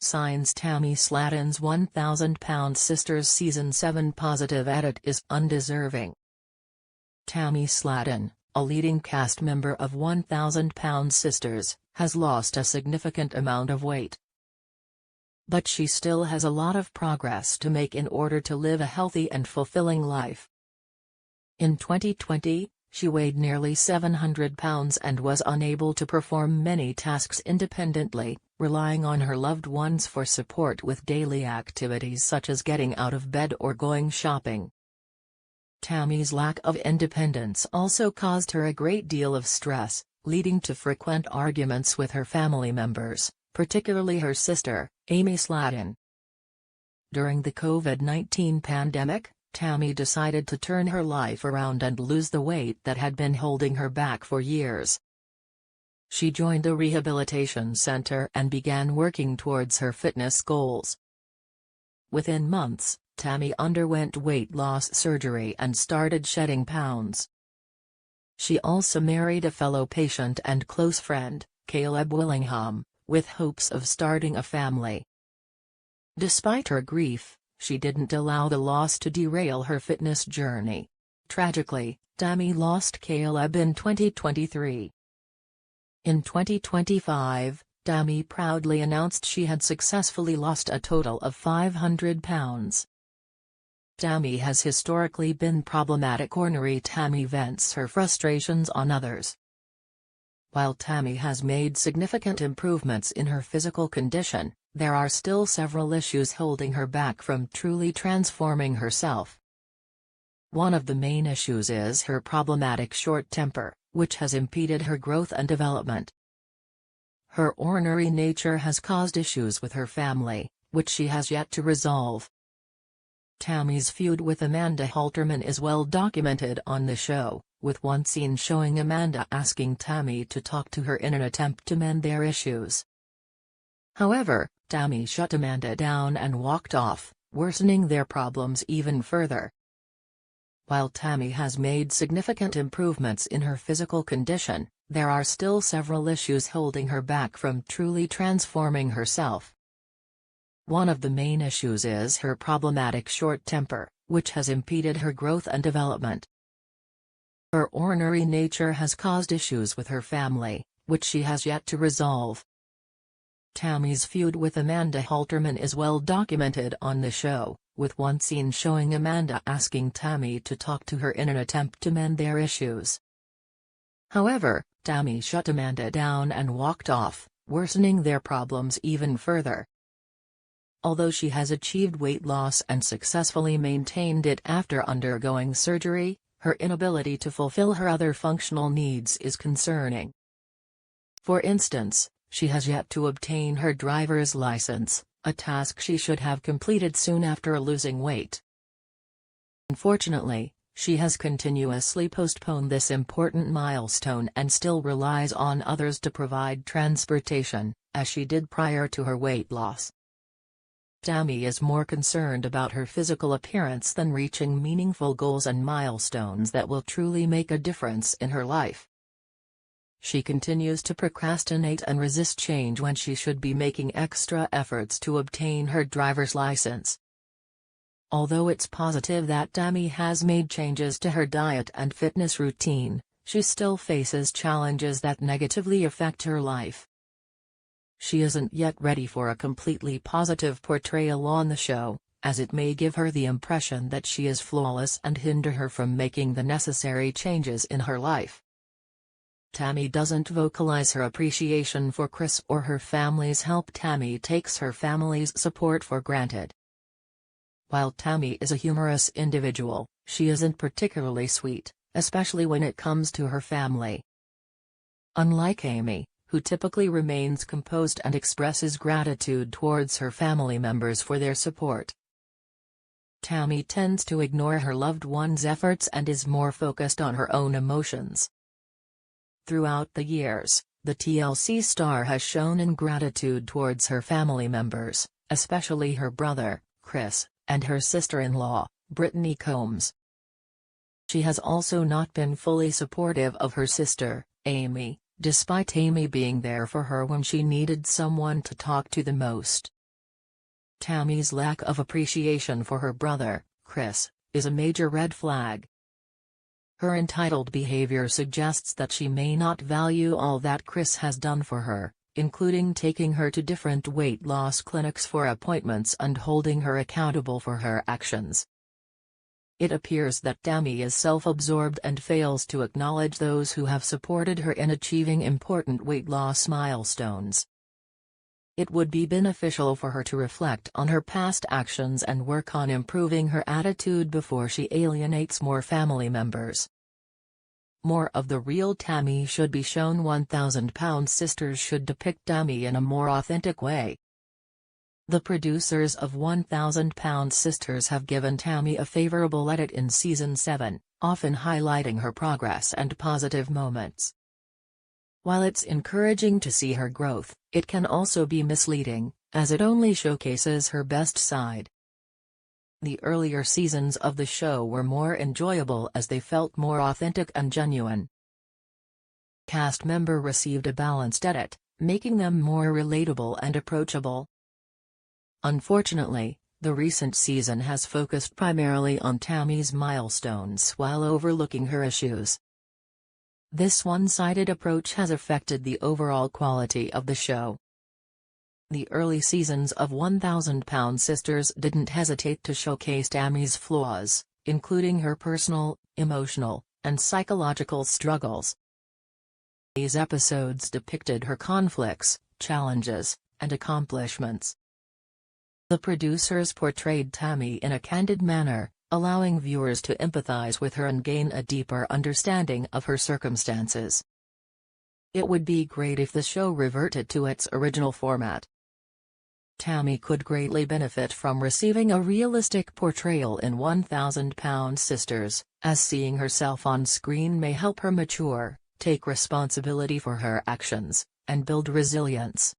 Signs Tammy Slaton's 1,000-pound Sisters Season 7 positive edit is undeserving. Tammy Slaton, a leading cast member of 1,000-pound Sisters, has lost a significant amount of weight. But she still has a lot of progress to make in order to live a healthy and fulfilling life. In 2020, she weighed nearly 700 pounds and was unable to perform many tasks independently, relying on her loved ones for support with daily activities such as getting out of bed or going shopping. Tammy's lack of independence also caused her a great deal of stress, leading to frequent arguments with her family members, particularly her sister, Amy Slaton. During the COVID-19 pandemic, Tammy decided to turn her life around and lose the weight that had been holding her back for years. She joined a rehabilitation center and began working towards her fitness goals. Within months, Tammy underwent weight loss surgery and started shedding pounds. She also married a fellow patient and close friend, Caleb Willingham, with hopes of starting a family. Despite her grief, she didn't allow the loss to derail her fitness journey. Tragically, Tammy lost Caleb in 2023. In 2025, Tammy proudly announced she had successfully lost a total of 500 pounds. Tammy has historically been problematic. Ornery Tammy vents her frustrations on others. While Tammy has made significant improvements in her physical condition, there are still several issues holding her back from truly transforming herself. One of the main issues is her problematic short temper, which has impeded her growth and development. Her ornery nature has caused issues with her family, which she has yet to resolve. Tammy's feud with Amanda Halterman is well documented on the show, with one scene showing Amanda asking Tammy to talk to her in an attempt to mend their issues. However, Tammy shut Amanda down and walked off, worsening their problems even further. While Tammy has made significant improvements in her physical condition, there are still several issues holding her back from truly transforming herself. One of the main issues is her problematic short temper, which has impeded her growth and development. Her ornery nature has caused issues with her family, which she has yet to resolve. Tammy's feud with Amanda Halterman is well documented on the show, with one scene showing Amanda asking Tammy to talk to her in an attempt to mend their issues. However, Tammy shut Amanda down and walked off, worsening their problems even further. Although she has achieved weight loss and successfully maintained it after undergoing surgery, her inability to fulfill her other functional needs is concerning. For instance, she has yet to obtain her driver's license, a task she should have completed soon after losing weight. Unfortunately, she has continuously postponed this important milestone and still relies on others to provide transportation, as she did prior to her weight loss. Tammy is more concerned about her physical appearance than reaching meaningful goals and milestones that will truly make a difference in her life. She continues to procrastinate and resist change when she should be making extra efforts to obtain her driver's license. Although it's positive that Tammy has made changes to her diet and fitness routine, she still faces challenges that negatively affect her life. She isn't yet ready for a completely positive portrayal on the show, as it may give her the impression that she is flawless and hinder her from making the necessary changes in her life. Tammy doesn't vocalize her appreciation for Chris or her family's help. Tammy takes her family's support for granted. While Tammy is a humorous individual, she isn't particularly sweet, especially when it comes to her family. Unlike Amy, who typically remains composed and expresses gratitude towards her family members for their support, Tammy tends to ignore her loved ones' efforts and is more focused on her own emotions. Throughout the years, the TLC star has shown ingratitude towards her family members, especially her brother, Chris, and her sister-in-law, Brittany Combs. She has also not been fully supportive of her sister, Amy, despite Amy being there for her when she needed someone to talk to the most. Tammy's lack of appreciation for her brother, Chris, is a major red flag. Her entitled behavior suggests that she may not value all that Chris has done for her, including taking her to different weight loss clinics for appointments and holding her accountable for her actions. It appears that Tammy is self-absorbed and fails to acknowledge those who have supported her in achieving important weight loss milestones. It would be beneficial for her to reflect on her past actions and work on improving her attitude before she alienates more family members. More of the real Tammy should be shown. 1,000-pound sisters should depict Tammy in a more authentic way. The producers of 1,000-pound sisters have given Tammy a favorable edit in Season 7, often highlighting her progress and positive moments. While it's encouraging to see her growth, it can also be misleading, as it only showcases her best side. The earlier seasons of the show were more enjoyable as they felt more authentic and genuine. Cast member received a balanced edit, making them more relatable and approachable. Unfortunately, the recent season has focused primarily on Tammy's milestones while overlooking her issues. This one-sided approach has affected the overall quality of the show. The early seasons of 1,000-pound sisters didn't hesitate to showcase Tammy's flaws, including her personal, emotional, and psychological struggles. These episodes depicted her conflicts, challenges, and accomplishments. The producers portrayed Tammy in a candid manner, allowing viewers to empathize with her and gain a deeper understanding of her circumstances. It would be great if the show reverted to its original format. Tammy could greatly benefit from receiving a realistic portrayal in 1,000-pound sisters, as seeing herself on screen may help her mature, take responsibility for her actions, and build resilience.